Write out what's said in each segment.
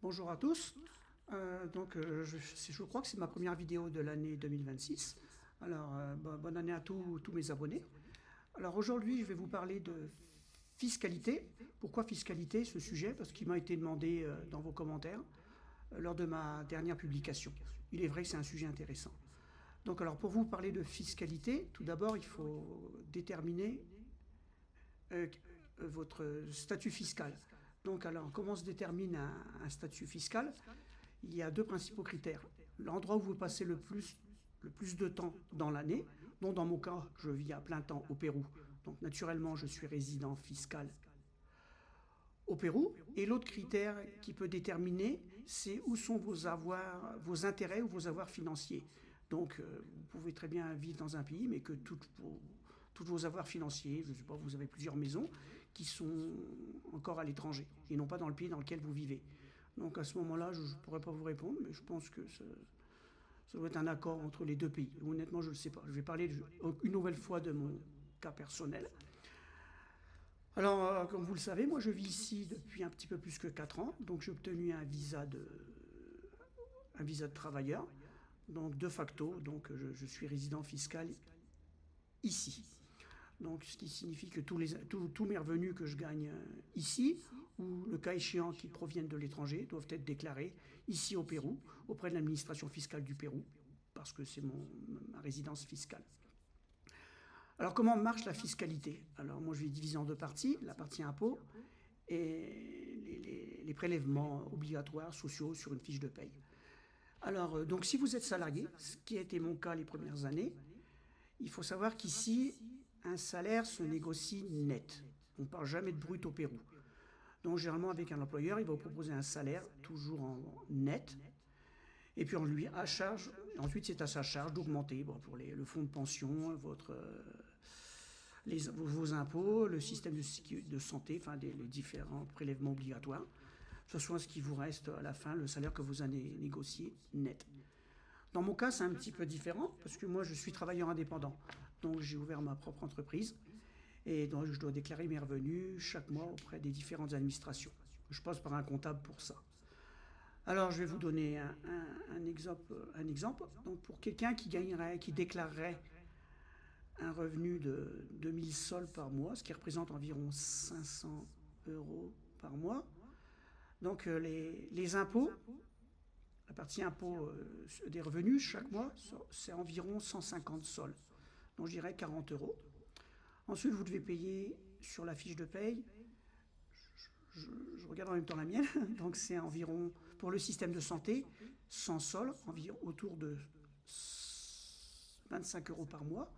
Bonjour à tous. Je crois que c'est ma première vidéo de l'année 2026. Alors, bonne année à tous mes abonnés. Alors aujourd'hui, je vais vous parler de fiscalité. Pourquoi fiscalité, ce sujet? Parce qu'il m'a été demandé dans vos commentaires lors de ma dernière publication. Il est vrai que c'est un sujet intéressant. Donc alors pour vous parler de fiscalité, tout d'abord il faut déterminer euh, votre statut fiscal. Donc alors comment se détermine un statut fiscal? Il y a deux principaux critères. L'endroit où vous passez le plus de temps dans l'année, dont dans mon cas, je vis à plein temps au Pérou. Donc naturellement, je suis résident fiscal au Pérou. Et l'autre critère qui peut déterminer, c'est où sont vos avoirs, vos intérêts ou vos avoirs financiers. Donc vous pouvez très bien vivre dans un pays, mais que tous vos avoirs financiers, je ne sais pas, vous avez plusieurs maisons qui sont encore à l'étranger et non pas dans le pays dans lequel vous vivez. Donc à ce moment-là, je ne pourrais pas vous répondre, mais je pense que ça doit être un accord entre les deux pays. Honnêtement, je ne le sais pas. Je vais parler une nouvelle fois de mon cas personnel. Alors, comme vous le savez, moi je vis ici depuis un petit peu plus que 4 ans, donc j'ai obtenu un visa de travailleur, donc de facto, donc je suis résident fiscal ici. Donc, ce qui signifie que tous mes revenus que je gagne ici, ou le cas échéant qui proviennent de l'étranger, doivent être déclarés ici au Pérou, auprès de l'administration fiscale du Pérou, parce que c'est ma résidence fiscale. Alors, comment marche la fiscalité? Alors, moi, je vais diviser en deux parties, la partie impôt et les prélèvements obligatoires sociaux sur une fiche de paye. Alors, donc, si vous êtes salarié, ce qui a été mon cas les premières années, il faut savoir qu'ici, un salaire se négocie net. On ne parle jamais de brut au Pérou. Donc généralement avec un employeur, il va vous proposer un salaire toujours en net. Et puis on lui à charge, ensuite c'est à sa charge d'augmenter pour le fonds de pension, vos impôts, le système de santé, enfin les différents prélèvements obligatoires. Ce soit ce qui vous reste à la fin, le salaire que vous avez négocié net. Dans mon cas, c'est un petit peu différent parce que moi, je suis travailleur indépendant. Donc, j'ai ouvert ma propre entreprise et donc je dois déclarer mes revenus chaque mois auprès des différentes administrations. Je passe par un comptable pour ça. Alors, je vais vous donner un exemple. Donc, pour quelqu'un qui déclarerait un revenu de 2000 sols par mois, ce qui représente environ 500 euros par mois. Donc, les impôts, la partie impôt des revenus chaque mois, c'est environ 150 sols. Donc je dirais 40 euros. Ensuite, vous devez payer sur la fiche de paye, je regarde en même temps la mienne, donc c'est environ, pour le système de santé, 100 sols, environ autour de 25 euros par mois.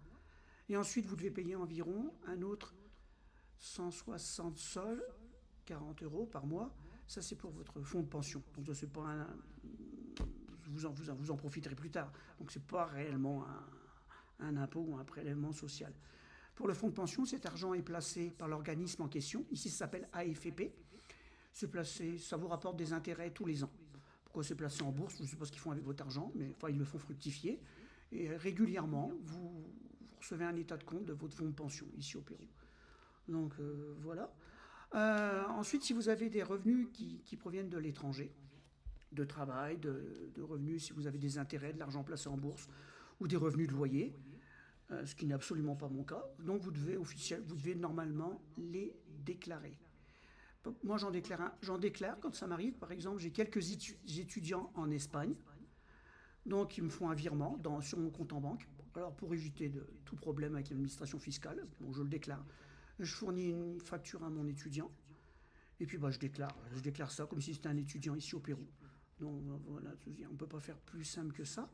Et ensuite, vous devez payer environ un autre 160 sols, 40 euros par mois. Ça, c'est pour votre fonds de pension. Donc, ça, c'est pas vous en profiterez plus tard. Donc, c'est pas réellement un impôt ou un prélèvement social. Pour le fonds de pension, cet argent est placé par l'organisme en question. Ici, ça s'appelle AFP. Ça vous rapporte des intérêts tous les ans. Pourquoi c'est placé en bourse? Je ne sais pas ce qu'ils font avec votre argent, mais enfin, ils le font fructifier. Et régulièrement, vous recevez un état de compte de votre fonds de pension ici au Pérou. Donc, voilà. Ensuite, si vous avez des revenus qui proviennent de l'étranger, de travail, de revenus, si vous avez des intérêts, de l'argent placé en bourse ou des revenus de loyer, ce qui n'est absolument pas mon cas, donc vous devez normalement les déclarer. Moi, j'en déclare quand ça m'arrive. Par exemple, j'ai quelques étudiants en Espagne, donc ils me font un virement sur mon compte en banque. Alors, pour éviter tout problème avec l'administration fiscale, bon, je le déclare. Je fournis une facture à mon étudiant. Et puis je déclare ça comme si c'était un étudiant ici au Pérou. Donc voilà, on ne peut pas faire plus simple que ça.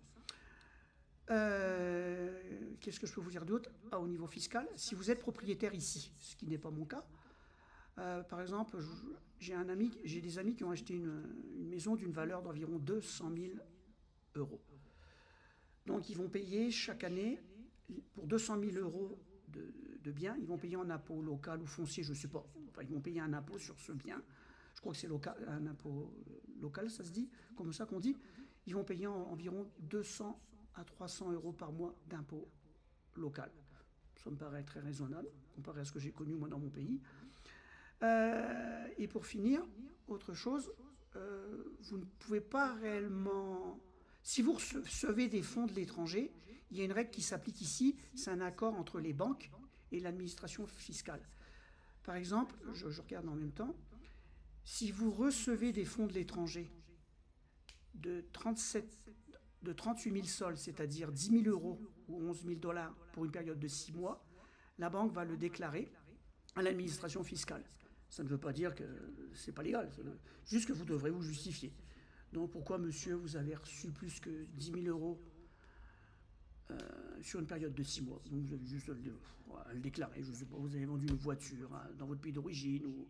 Qu'est-ce que je peux vous dire d'autre? Au niveau fiscal, si vous êtes propriétaire ici, ce qui n'est pas mon cas, par exemple, j'ai des amis qui ont acheté une maison d'une valeur d'environ 200 000 euros. Donc ils vont payer chaque année, pour 200 000 euros de biens, ils vont payer un impôt local ou foncier, je ne sais pas. Enfin, ils vont payer un impôt sur ce bien. Je crois que c'est un impôt local, ça se dit, comme ça qu'on dit. Ils vont payer environ 200 à 300 euros par mois d'impôt local. Ça me paraît très raisonnable, comparé à ce que j'ai connu moi dans mon pays. Et pour finir, autre chose, vous ne pouvez pas réellement... Si vous recevez des fonds de l'étranger, il y a une règle qui s'applique ici, c'est un accord entre les banques et l'administration fiscale. Par exemple, je regarde en même temps, si vous recevez des fonds de l'étranger de 38 000 sols, c'est-à-dire 10 000 euros ou 11 000 dollars pour une période de 6 mois, la banque va le déclarer à l'administration fiscale. Ça ne veut pas dire que c'est pas légal, juste que vous devrez vous justifier. Donc pourquoi, monsieur, vous avez reçu plus que 10 000 euros sur une période de 6 mois? Donc vous avez juste à le déclarer. Je ne sais pas, vous avez vendu une voiture dans votre pays d'origine ou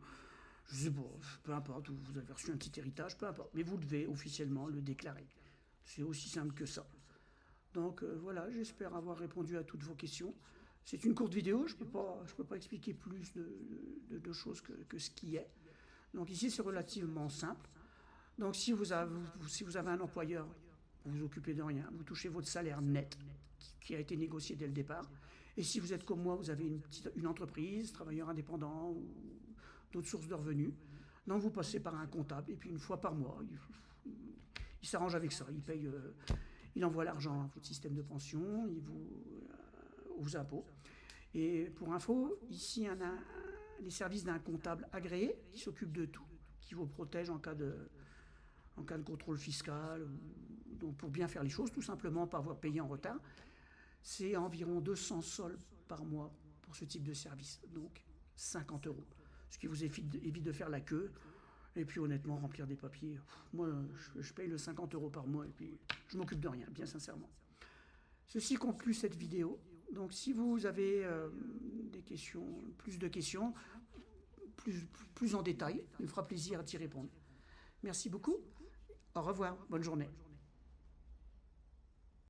je ne sais pas, peu importe, vous avez reçu un petit héritage, peu importe. Mais vous devez officiellement le déclarer. C'est aussi simple que ça. Donc voilà, j'espère avoir répondu à toutes vos questions. C'est une courte vidéo, je ne peux pas expliquer plus de choses que ce qui est. Donc ici, c'est relativement simple. Donc si vous avez un employeur, vous vous occupez de rien, vous touchez votre salaire net qui a été négocié dès le départ. Et si vous êtes comme moi, vous avez une entreprise, travailleur indépendant ou d'autres sources de revenus, donc vous passez par un comptable et puis une fois par mois, il s'arrange avec ça. Il envoie l'argent à votre système de pension, aux impôts. Et pour info, ici, il y a les services d'un comptable agréé qui s'occupe de tout, qui vous protège en cas de contrôle fiscal, donc pour bien faire les choses, tout simplement pas avoir payé en retard. C'est environ 200 sols par mois pour ce type de service, donc 50 euros. Ce qui vous évite de faire la queue et puis honnêtement remplir des papiers. Moi, je paye le 50 euros par mois et puis je m'occupe de rien, bien sincèrement. Ceci conclut cette vidéo. Donc si vous avez des questions, plus de questions, plus en détail, il me fera plaisir d'y répondre. Merci beaucoup. Au revoir. Bonne journée.